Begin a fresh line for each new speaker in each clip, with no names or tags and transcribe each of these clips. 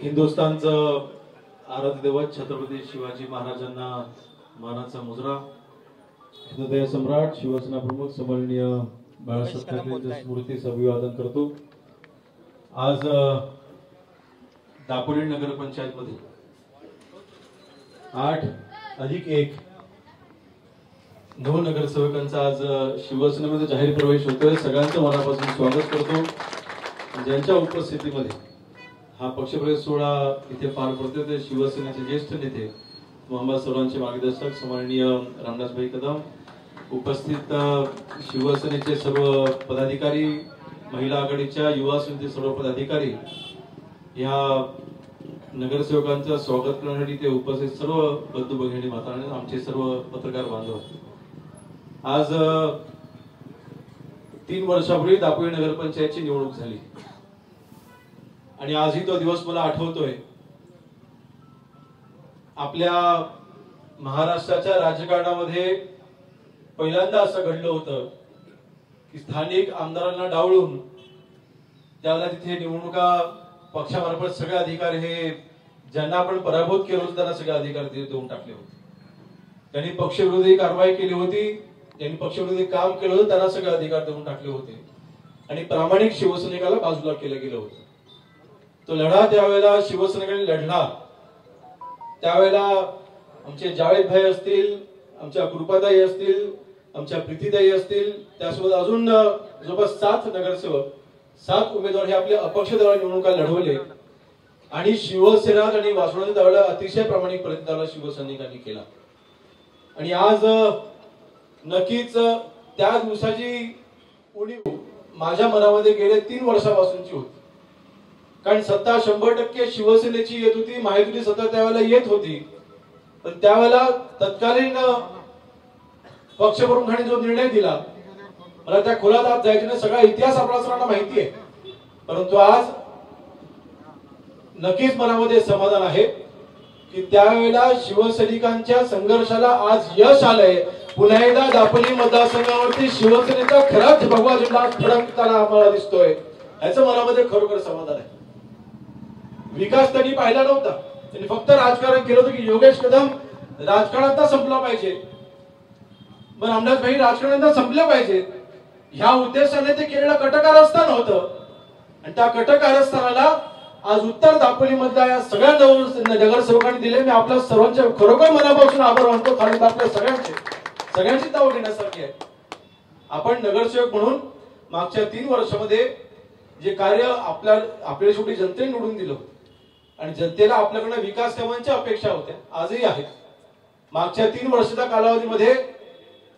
हिंदुस्थानचं आराध्य दैवत छत्रपती शिवाजी महाराजांना मानाचा मुजरा, हृदय सम्राट शिवसेना प्रमुख सन्माननीय बाळासाहेब ठाकरेंच्या स्मृतीस अभिवादन करतो। आज दापोली नगर पंचायत मध्ये 8+1 9 नगरसेवकांचा आज शिवसेनेमध्ये जाहीर प्रवेश होतोय। सगळ्यांचं मनापासून स्वागत करतो। ज्यांच्या उपस्थितीमध्ये हा पक्षप्रवेश सोहळा इथे पार पडतोय ते शिवसेनेचे ज्येष्ठ नेते मोहम्मद सर्वांचे मार्गदर्शक सन्माननीय रामदासभाई कदम, उपस्थित शिवसेनेचे सर्व पदाधिकारी, महिला आघाडीच्या युवा समिती सर्व पदाधिकारी, या नगरसेवकांचं स्वागत करण्यासाठी ते उपस्थित सर्व बंधू भगिनी मातांनो, आमचे सर्व पत्रकार बांधव, आज 3 वर्षापूर्वी दापोली नगरपंचायतची निवडणूक झाली आणि आजही तो दिवस मला आठवतोय। आपल्या महाराष्ट्राच्या राजकारणामध्ये पहिल्यांदा असं घडलं होतं की स्थानिक आमदारांना डावळून त्यावेळेला तिथे निवडणुका पक्षामार्फत सगळे अधिकार हे ज्यांना आपण पराभूत केलं होतं त्यांना सगळे अधिकार देऊन टाकले होते। त्यांनी पक्षविरोधी कारवाई केली होती, त्यांनी पक्षविरोधी काम केलं होतं, त्यांना सगळे अधिकार देऊन टाकले होते आणि प्रामाणिक शिवसैनिकाला बाजूला केलं गेलं होतं। तो लढा त्यावेळेला शिवसैनिकांनी लढला। त्यावेळेला आमचे जावेद भाई असतील, आमच्या कृपाताई असतील, आमच्या प्रीतीताई असतील, त्यासोबत अजून जवळपास 7 नगरसेवक, 7 उमेदवार हे आपले अपक्ष दलाने निवडणुका लढवले आणि शिवसेना आणि वासवण्याच्या त्यावेळेला अतिशय प्रामाणिक प्रयत्न शिवसैनिकांनी केला। आणि आज नक्कीच त्या दिवसाची उणीव माझ्या मनामध्ये गेले 3 वर्षापासूनची होती, कारण सत्ता 100% शिवसेनेची येत होती, महायुती सत्ता त्यावेळेला येत होती, पण त्यावेळेला तत्कालीन पक्षप्रमुखांनी जो निर्णय दिला, मला त्या खोलात आत जायचे नाही, सगळा इतिहास आपल्या सर्वांना माहिती आहे, परंतु आज नक्कीच मनामध्ये समाधान आहे की त्यावेळेला शिवसैनिकांच्या संघर्षाला आज यश आलंय। पुन्हा एकदा दापोली मतदारसंघावरती शिवसेनेचा खराच भगवा झेंडा फडकताना आम्हाला दिसतोय, याचं मनामध्ये खरोखर समाधान आहे। विकास त्यांनी पाहिला नव्हता, त्यांनी फक्त राजकारण केलं होतं की योगेश कदम राजकारणात संपला पाहिजे, मग रामदास भाई राजकारणात संपले पाहिजे, ह्या उद्देशाने ते केलेलं कटकारस्थान होतं। आणि त्या कटकारस्थानाला आज उत्तर दापोली मधल्या या सगळ्या नगरसेवकांनी दिले। मी आपल्या सर्वांचे खरोखर मनापासून आभार मानतो, कारण आपल्या सगळ्यांची ताव घेण्यासारखी आहे। आपण नगरसेवक म्हणून मागच्या 3 वर्षामध्ये जे कार्य आपल्या शेवटी जनतेने निवडून दिलं आणि जनतेला आपल्याकडे विकास कामांच्या अपेक्षा होत्या, आजही आहेत। मागच्या 3 वर्षाच्या कालावधीमध्ये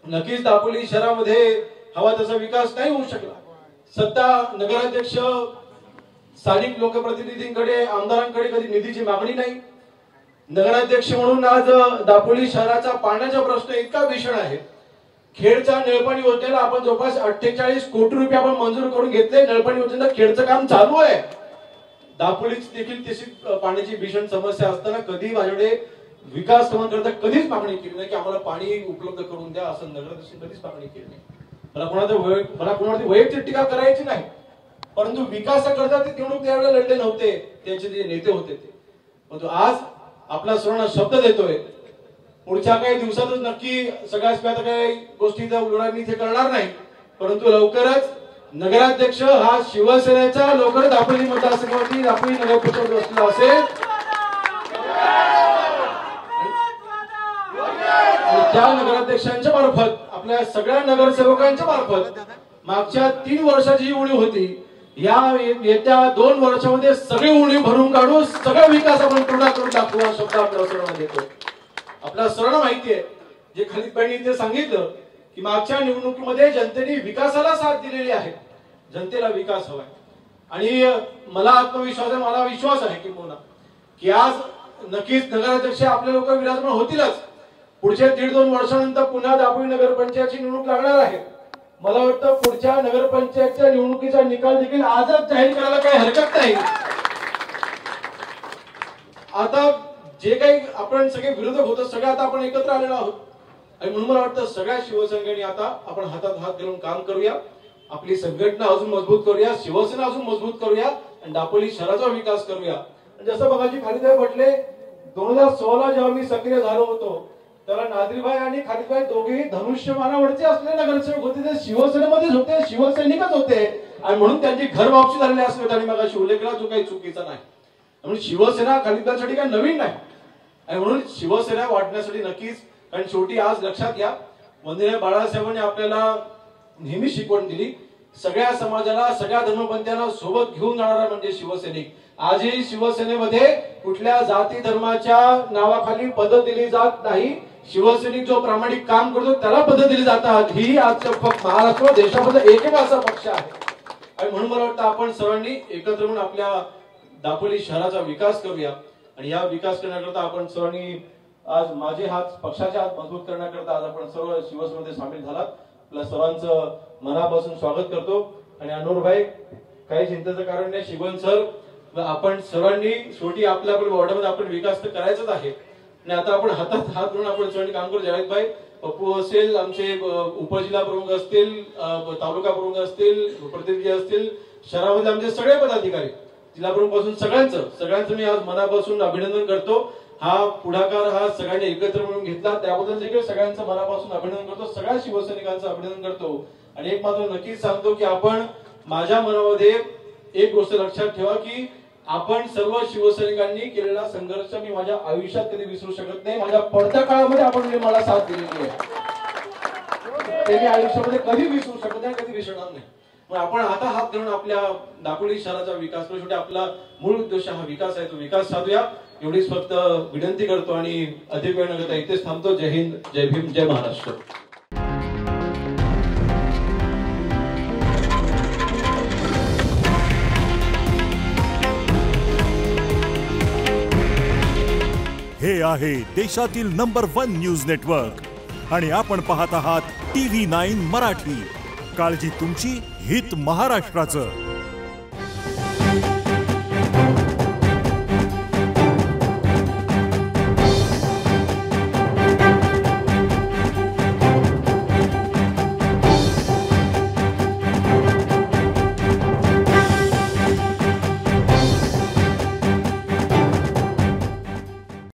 नक्कीच दापोली शहरामध्ये हवा तसा विकास नाही होऊ शकला। सत्ता नगराध्यक्ष, स्थानिक लोकप्रतिनिधींकडे, आमदारांकडे कधी निधीची मागणी नाही। नगराध्यक्ष म्हणून आज दापोली शहराचा पाण्याचा प्रश्न इतका भीषण आहे। खेडच्या नळपाणी योजनेला आपण जवळपास 48 कोटी रुपये आपण मंजूर करून घेतले। नळपाणी योजनेचं खेडचं काम चालू आहे। दापोलीत देखील तशी पाण्याची भीषण समस्या असताना कधी माझ्याकडे विकास कामांकरता कधीच मागणी केली नाही की आम्हाला पाणी उपलब्ध करून द्या, असं नगराध्यक्ष कधीच मागणी केली नाही। मला कोणावरती वैयक्तिक टीका करायची नाही, परंतु विकासाकरता ते निवडणूक त्यावेळेला लढले नव्हते, त्यांचे जे नेते होते ते। परंतु आज आपला सर्वांना शब्द देतोय, पुढच्या काही दिवसातच नक्की सगळ्याच काही गोष्टीचा उल्लेख मी इथे करणार नाही, परंतु लवकरच नगराध्यक्ष हा शिवसेनेचा लवकर दापोली मतदारसंघावरती दापोली नगरपरिषद बसला असेल। त्या नगराध्यक्षांच्या मार्फत, आपल्या सगळ्या नगरसेवकांच्या मार्फत मागच्या 3 वर्षाची जी उणीव होती, या येत्या 2 वर्षामध्ये सगळी उणीव भरून काढून सगळा विकास आपण पूर्ण करून दाखवू, हा शब्द आपल्या सर्वांना देतो। आपल्या सर्वांना माहिती आहे, जे खालीद भाईंनी इथे सांगितलं की मागच्या निवडणुकीमध्ये जनतेने विकासाला साथ दिलेली आहे, जनतेला विकास हवाय। आणि मला आत्मविश्वास आहे, मला विश्वास आहे की आज नक्कीच नगराध्यक्ष आपले लोक विराजमान होतीलच। पुढच्या 1.5-2 वर्षानंतर पुन्हा दापोली नगरपंचायतची निवडणूक लागणार आहे। मला वाटतं पुढच्या नगरपंचायतच्या निवडणुकीचा निकाल देखील आजच जाहीर करायला काही हरकत नाही। आता जे काही आपण सगळे विरोधक होतो, सगळे आता आपण एकत्र आलेलो आहोत आणि म्हणून मला वाटतं सगळ्या शिवसैनिकांनी आता आपण हातात हात घालून काम करूया, आपली संघटना अजून मजबूत करूया, शिवसेना अजून मजबूत करूया आणि दापोली शहराचा विकास करूया। जसं बघाची खालीदभाई म्हटले 2016 जेव्हा मी सक्रिय झालो होतो तेव्हा नादरीभाई आणि खालीदभाई दोघेही धनुष्यबाणावरचे असलेले नगरसेवक होते, ते शिवसेनेमध्येच होते, शिवसैनिकच होते आणि म्हणून त्यांची घर वापसी झालेली असते आणि मगाशी उल्लेख केला जो काही चुकीचा नाही. म्हणून शिवसेना खालीदभाईसाठी काही नवीन नाही आणि म्हणून शिवसेना वाढण्यासाठी नक्कीच, कारण शेवटी आज लक्षात घ्या वंदनीय बाळासाहेबांनी आपल्याला नेहमी शिकवण दिली, सगळ्या समाजाला सगळ्या धर्मपंथांना सोबत घेऊन जाणारा म्हणजे शिवसैनिक. आजही शिवसेनेमध्ये कुठल्या जाती धर्माच्या नावाखाली पद दिली जात नाही. शिवसैनिक जो प्रामाणिक काम करतो त्याला पद दिली जातात. ही आजच्या महाराष्ट्र देशामध्ये एकच असा पक्ष आहे आणि म्हणून मला वाटतं आपण सर्वांनी एकत्र येऊन आपल्या दापोली शहराचा विकास करूया आणि या विकास करण्याकरता आपण सर्वांनी आज माझे हात पक्षाचे हात मजबूत करण्याकरता आज आपण सर्व शिवसेनेमध्ये सामील झालात. आपल्या सर्वांचं मनापासून स्वागत करतो आणि अनूरभाई काही चिंतेचं कारण नाही. शिवन सर आपण सर्वांनी शेवटी आपल्या वॉर्डामध्ये आपण विकास तर करायचाच आहे आणि आता आपण हातात हात धरून आपण सर्वांनी काम करू. जावेदभाई पप्पू असेल, आमचे उपजिल्हा प्रमुख असतील, तालुका प्रमुख असतील, प्रतिनिधी असतील, शहरामध्ये आमचे सगळे पदाधिकारी जिल्हा प्रमुख पासून सगळ्यांचं मी आज मनापासून अभिनंदन करतो. हा पुढाकार हा सगळ्यांनी एकत्र मिळून घेतला त्याबद्दल देखील सगळ्यांचं मनापासून अभिनंदन करतो, सगळ्या शिवसैनिकांचं अभिनंदन करतो. आणि एक मात्र नक्कीच सांगतो की आपण माझ्या मनामध्ये एक गोष्ट लक्षात ठेवा की आपण सर्व शिवसैनिकांनी केलेला संघर्ष मी माझ्या आयुष्यात कधी विसरू शकत नाही. माझ्या पडत्या काळामध्ये आपण मला साथ दिलेली आहे ते मी आयुष्यामध्ये कधी विसरू शकत नाही, कधी विसरणार नाही. पण आपण आता हात धरून आपल्या दापोली शहराचा विकास करू. शेवटी आपला मूळ उद्देश हा विकास आहे, तो विकास साधूया एवढीच फक्त विनंती करतो आणि अधिक वेळ न घेता इथेच थांबतो. जय हिंद, जय भीम, जय महाराष्ट्र.
हे आहे देशातील नंबर 1 न्यूज नेटवर्क आणि आपण पाहत आहात TV9 मराठी. काळजी तुमची, हित महाराष्ट्राचं.